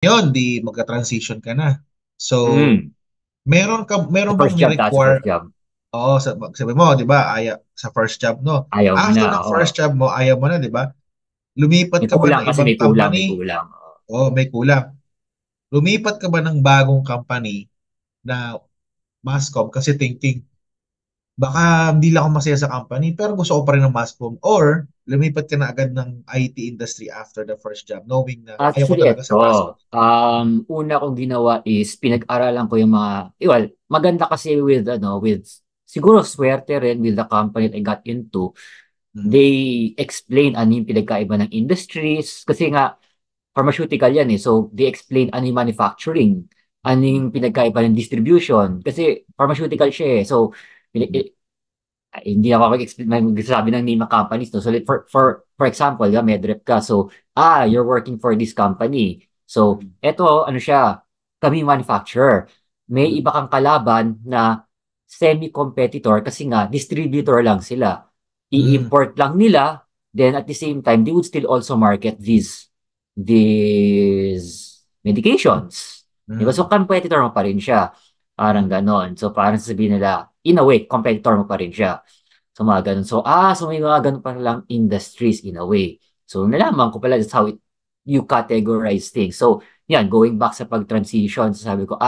Yun, di magka-transition ka na. So, Mm. Sa meron bang first job, taas sa ni-require? first job. Oo, sabi mo, di ba, sa first job, no? Ayaw mo na, After ng oo. first job mo, ayaw mo na, di ba? Lumipat May ka ba kulang ng kasi ibang may kulang, may company? kulang. Oo. Oo, may kulang. Lumipat ka ba ng bagong company na Mascom kasi thinking, baka hindi lang ako masaya sa company, pero gusto ko pa rin ng Mascom. Or, lumipat ka na agad ng IT industry after the first job, knowing na ayaw ko Actually, talaga ito. sa Mascom. Una kong ginawa is pinag-aralan ko yung mga, well, maganda kasi with, with, siguro swerte rin with the company that I got into. Mm. They explain ano yung pinagkaiba ng industries. Kasi nga, pharmaceutical yan eh. So, they explain ano yung manufacturing, ano Mm. yung pinagkaiba ng distribution. Kasi pharmaceutical siya eh. So, Mm. hindi ako mag-explain, magsasabi ng name ng companies. No? So, like, for example, medrep ka. So, you're working for this company. So, Mm. eto, ano siya, kami manufacturer. May Mm. iba kang kalaban na semi-competitor kasi nga, distributor lang sila. Mm. I-import lang nila, then at the same time, they would still also market these medications. Diba? So, Mm. competitor mo pa rin siya. Parang Mm. ganon. So, parang sabihin nila, in a way, competitor mo pa rin siya. So, mga ganun. So may mga ganun pa lang industries in a way. So, nalaman ko pala that's how you categorize things. So, yan, going back sa pag-transition, so sabi ko,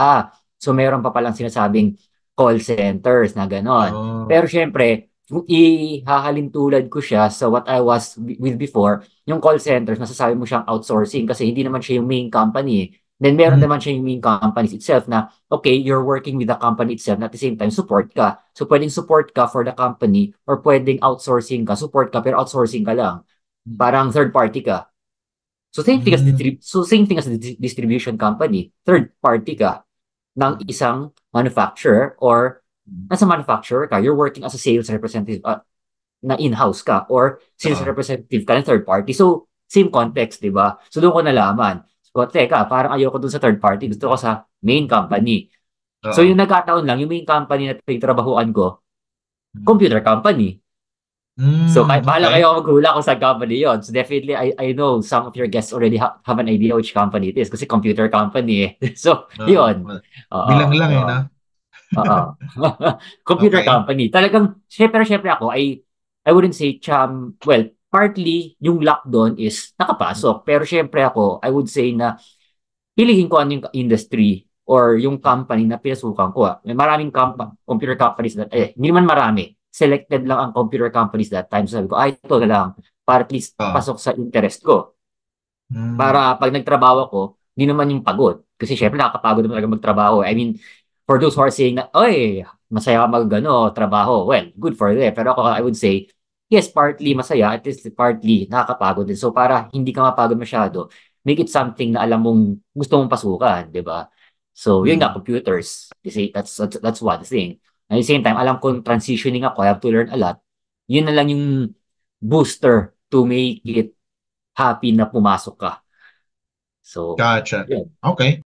so meron pa palang sinasabing call centers na ganon. Oh. Pero syempre, kung ihahalin tulad ko siya sa what I was with before, yung call centers, masasabi mo siyang outsourcing kasi hindi naman siya yung main company. Then meron Mm. naman siya yung main companies itself na, okay, you're working with the company itself na at the same time support ka. So pwedeng support ka for the company or pwedeng outsourcing ka, support ka pero outsourcing ka lang. Parang third party ka. Mm. So same thing as the distribution company. Third party ka ng Mm. isang manufacturer or Mm. nasa manufacturer ka, you're working as a sales representative na in-house ka or sales Oo. representative ka ng third party. So, same context, di ba? So, doon ko nalaman. So, teka, parang ayoko dun sa third party. Gusto ko sa main company. So, Oo. yung nagkataon lang, yung main company na pinagtrabahuan ko, Mm. computer company. So, Mm. kahit bahala Okay. kayo maghula kung sa company yon. So, definitely, I know some of your guests already have an idea which company it is kasi computer company eh. So, Oo. yun. Oo. Bilang lang So, eh, no? oo. Computer Okay. company. Talagang, syempre ako, I wouldn't say well, partly, yung luck doon is nakapasok. Pero syempre ako, I would say na piliin ko ano yung industry or yung company na pinasukan ko. May maraming computer companies hindi naman marami. Selected lang ang computer companies that time. So sabi ko, ito na lang. Para at least Oo. pasok sa interest ko. Mm. Para pag nagtrabaho ako, hindi naman yung pagod. Kasi syempre nakakapagod naman talaga magtrabaho. I mean, for those who are saying na, oy, masaya ka trabaho. Well, good for them. Pero ako, I would say, yes, partly masaya, at least partly nakakapagod din. So para hindi ka mapagod masyado, make it something na alam mong gusto mong pasukan, di ba? So, yun nga, Mm. computers. Kasi that's one thing. At the same time, alam kong transitioning ako, I have to learn a lot. Yun na lang yung booster to make it happy na pumasok ka. So, Gotcha. yun. Okay.